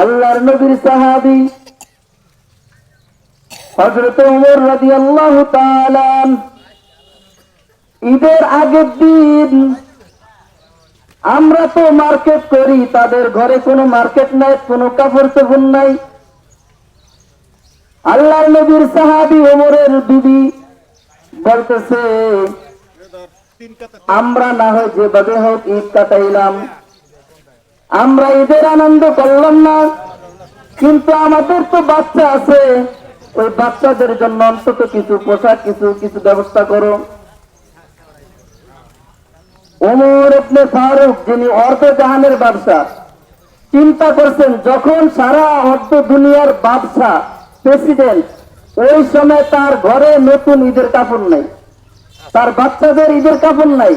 আল্লাহর নবীর সাহাবী হযরত ওমর রাদিয়াল্লাহু তাআলা ঈদের আগের দিন আমরা তো মার্কেট করি, তাদের ঘরে কোনো মার্কেট নাই, কোনো কাপড় চোপড় নাই। আল্লাহর নবীর সাহাবী ওমরের বিবি বলতেছে, আমরা না হয় যেভাবে হোক ঈদ কাটাইলাম, আমরা ঈদের আনন্দ করলাম না, কিন্তু আমাদের তো বাচ্চা আছে, ওই বাচ্চাদের জন্য অন্তত কিছু পোশাক কিছু ব্যবস্থা করো। ওমর ইবনে ফারুক, যিনি অর্ধ জাহানের বাদশা, চিন্তা করছেন যখন সারা অর্ধ দুনিয়ার বাদশা প্রেসিডেন্ট, ওই সময় তার ঘরে নতুন ঈদের কাপড় নাই, তার বাচ্চাদের ঈদের কাপড় নাই,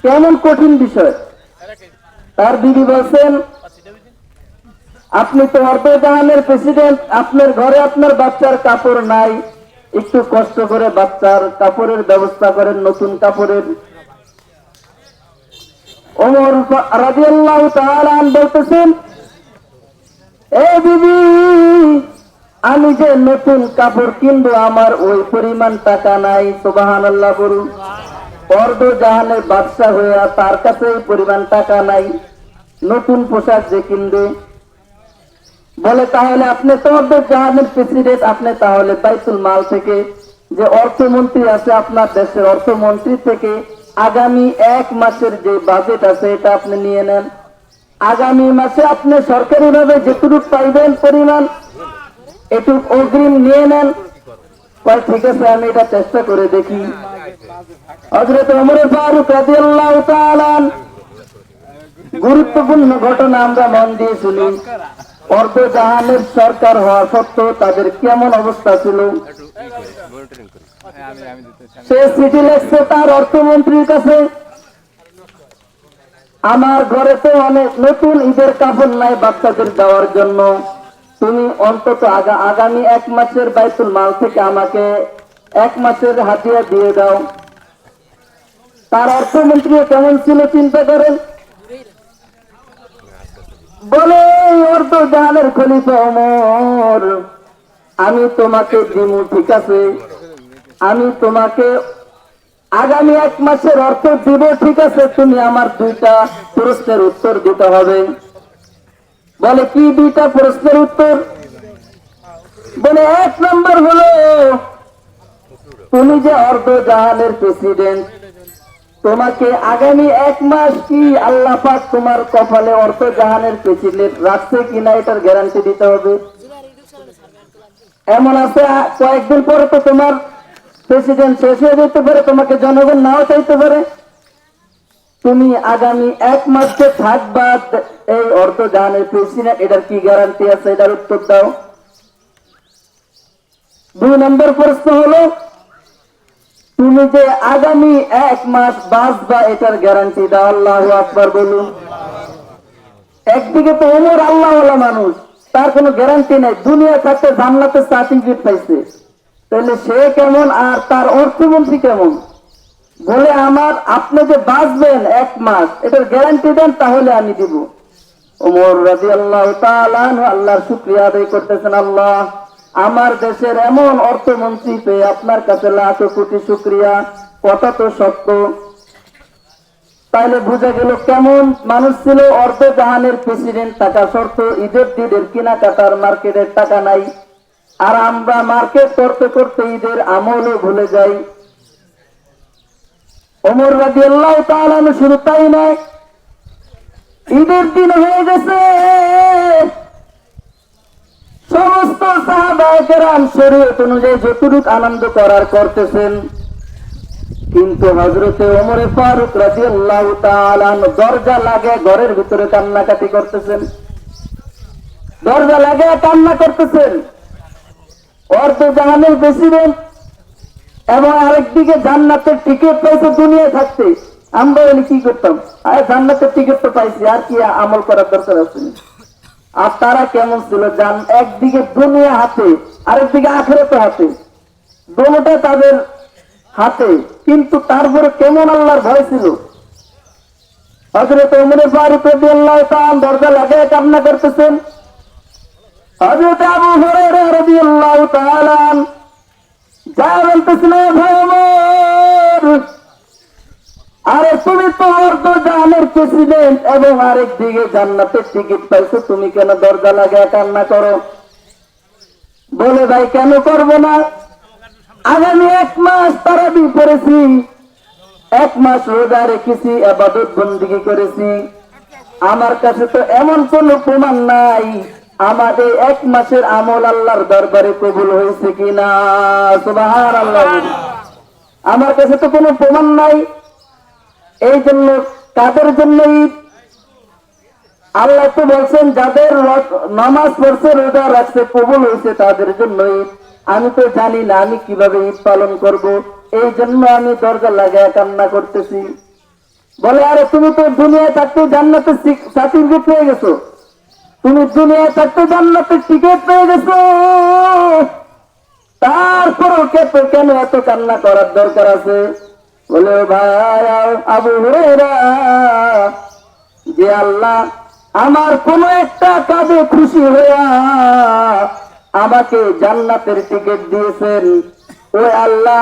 কেমন কঠিন বিষয়। তার বিবি বলছেন, আপনি তো অর্ধ জাহানের প্রেসিডেন্ট, আপনার ঘরে আপনার বাচ্চার কাপড় নাই, একটু কষ্ট করে বাচ্চার কাপড়ের ব্যবস্থা করেন, নতুন কাপড়ের। ওমর রাদিয়াল্লাহু তাআলা বলতেছেন, এ বিবি, আমি যে নতুন কাপড় কিনবো আমার ওই পরিমাণ টাকা নাই। সুবহানাল্লাহ বলুন। অর্ধ জাহানের বাদশা হইয়া তার কাছে এই পরিমাণ টাকা নাই, নতুন পোশাক যে কিনবে। বলে, তাহলে আপনি তো অর্ধ জাহানের প্রেসিডেন্ট, আপনি তাহলে বাইতুল মাল থেকে, যে অর্থমন্ত্রী আছে আপনার দেশের অর্থমন্ত্রী থেকে আগামী 1 মাসের যে বাজেট আছে এটা আপনি নিয়ে নেন, আগামী মাসে আপনি সরকারি ভাবে যেটুকু পাইবেন পরিমাণ এটুকু অগ্রিম নিয়ে নেন। ঠিক আছে, আমি এটা চেষ্টা করে দেখি। হযরত ওমর ফারুক রাদিয়াল্লাহু তাআলা, গুরুত্বপূর্ণ ঘটনা আমরা মন দিয়ে শুনি। অর্ধ জাহানের সরকার হওয়া সত্ত্বেও তাদের কেমন অবস্থা ছিল। সে চিঠি লিখছে তার অর্থমন্ত্রীর কাছে, আমার ঘরে তো অনেক নতুন ঈদের কাপড় নাই বাচ্চাদের দেওয়ার জন্য, তুমি অন্তত আগামী 1 মাসের বাইতুল মাল থেকে আমাকে 1 মাসের হাতিয়া দিয়ে দাও। তার অর্থমন্ত্রী কেমন ছিল চিন্তা করেন। বলে, অর্ধ জাহানের খলিফা ওমর, আমি তোমাকে দিমু, ঠিক আছে, আমি তোমাকে আগামী 1 মাসের অর্থ দিব, ঠিক আছে, তুমি আমার 2টা প্রশ্নের উত্তর দিতে হবে। বলে, কি 2টা প্রশ্নের উত্তর? বলে, 1 নম্বর হলো, তুমি যে অর্ধ জাহানের প্রেসিডেন্ট, তোমাকে আগামী 1 মাস কি আল্লাহ পাক তোমার কপালে অর্ধ জাহানের প্রেসিডেন্ট রাখছে কিনা এটার গ্যারান্টি দিতে হবে। এমন আছে কয়েকদিন পরে তো তোমার প্রেসিডেন্ট শেষ হয়ে যেতে পারে, তোমাকে জনগণ নাও চাইতে পারে, তুমি আগামী 1 মাস যে থাকবা এই অর্ধ জাহানের প্রেসিডেন্ট, এটার কি গ্যারান্টি আছে, এটার উত্তর দাও। 2 নম্বর প্রশ্ন হলো, তুমি যে আগামী 1 মাস বাঁচবা এটার গ্যারান্টি দাও। আল্লাহু আকবার বলুন। একদিকে তো ওমর আল্লাহওয়ালা মানুষ, তার কোনো গ্যারান্টি নাই, দুনিয়া থাকতে জান্নাতের সার্টিফিকেট পাইছে, তাহলে সে কেমন আর তার অর্থমন্ত্রী কেমন। বলে, আপনি যে বাঁচবেন 1 মাস এটার গ্যারান্টি দেন, তাহলে আমি দিব। ওমর রাদিয়াল্লাহু তাআলা আল্লাহর শুকরিয়া আদায় করতেছেন, আল্লাহ আমার দেশের এমন অর্থমন্ত্রী পেয়ে আপনার কাছে লাখ কোটি শুকরিয়া। কথা তো সত্য। তাইলে বোঝা গেল কেমন মানুষ ছিল অর্ধ জাহানের প্রেসিডেন্ট থাকা সত্ত্বেও ঈদের দিনের কেনাকাটার মার্কেটের টাকা নাই, আর আমরা মার্কেট করতে করতে ঈদের আমলও ভুলে যাই। ওমর রাদিয়াল্লাহু তাআলা শুধু তাই নয়, ঈদের দিন হয়ে গেছে, সমস্ত সাহাবায়ে কেরাম শরীয়ত অনুযায়ী যতটুকু আনন্দ করার করতেছেন, কিন্তু হযরতে ওমর ফারুক রাদিয়াল্লাহু তাআলা দরজা লাগে ঘরের ভিতরে কান্নাকাটি করতেছেন, দরজা লাগে কান্না করতেছেন। অর্ধ জাহানের প্রেসিডেন্ট এবং আরেকদিকে জান্নাতের টিকিট পাইছে দুনিয়ায় থাকতে, আমরা কি করতাম, জান্নাতের টিকিট তো পাইছি, আর কি আমল করার দরকার আছে। আর তারা কেমন ছিল, একদিকে দুনিয়া হাতে, আরেকদিকে আখিরাত হাতে, দুটোটা তাদের হাতে, কিন্তু তারপরে কেমন আল্লাহর ভয় ছিল। হযরত ওমর ফারুক রাদিয়াল্লাহু তাআলা দরজা লাগিয়ে কান্না করতেছেন। হযরত আবু হুরায়রা রাদিয়াল্লাহু তাআলা যা বলতেছেন, ভাই ওমর, আরে তুমি তো জাহানের প্রেসিডেন্ট এবং আরেকদিকে জান্নাতের টিকিট পাইছো, তুমি কেন দরজা লাগিয়ে কান্না করো? বলে, ভাই কেন করবো না, আগামী 1 মাস তারাবি পড়েছি, 1 মাস রোজা রেখেছি, ইবাদত বন্দেগী করেছি, আমার কাছে তো এমন কোন প্রমাণ নাই আমাদের 1 মাসের আমল আল্লাহর দরবারে কবুল হয়েছে কিনা। সুবহানাল্লাহ। আমার কাছে তো কোনো প্রমাণ নাই। এই জন্য কাদের জন্য ঈদ? আল্লাহ তো বলছেন যাদের নামাজ পড়ছে, রোজা রাখছে, কবুল হয়েছে, তাদের জন্য ঈদ। আমি তো জানি না আমি কিভাবে ঈদ পালন করব, এই জন্য আমি দরজা লাগায় কান্না করতেছি। বলে, আরে তুমি তো দুনিয়ায় থাকতে জান্নাতের সার্টিফিকেট পেয়ে গেছো, তুমি দুনিয়ায় থাকতে জান্নাতের টিকিট পেয়ে গেছো, তারপরও কেন এত কান্না করার দরকার আছে? বলে, ভাই আবু হুরায়রা, যে আল্লাহ আমার কোন একটা কাজে খুশি হইয়া আমাকে জান্নাতের টিকিট দিয়েছেন, ওই আল্লাহ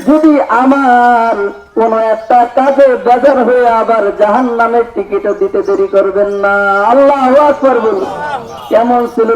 যদি আমার কোন একটা কাজে বেজার হয়ে আবার জাহান্নামের টিকিটও দিতে দেরি করবেন না। আল্লাহু আকবার বলুন। কেমন ছিল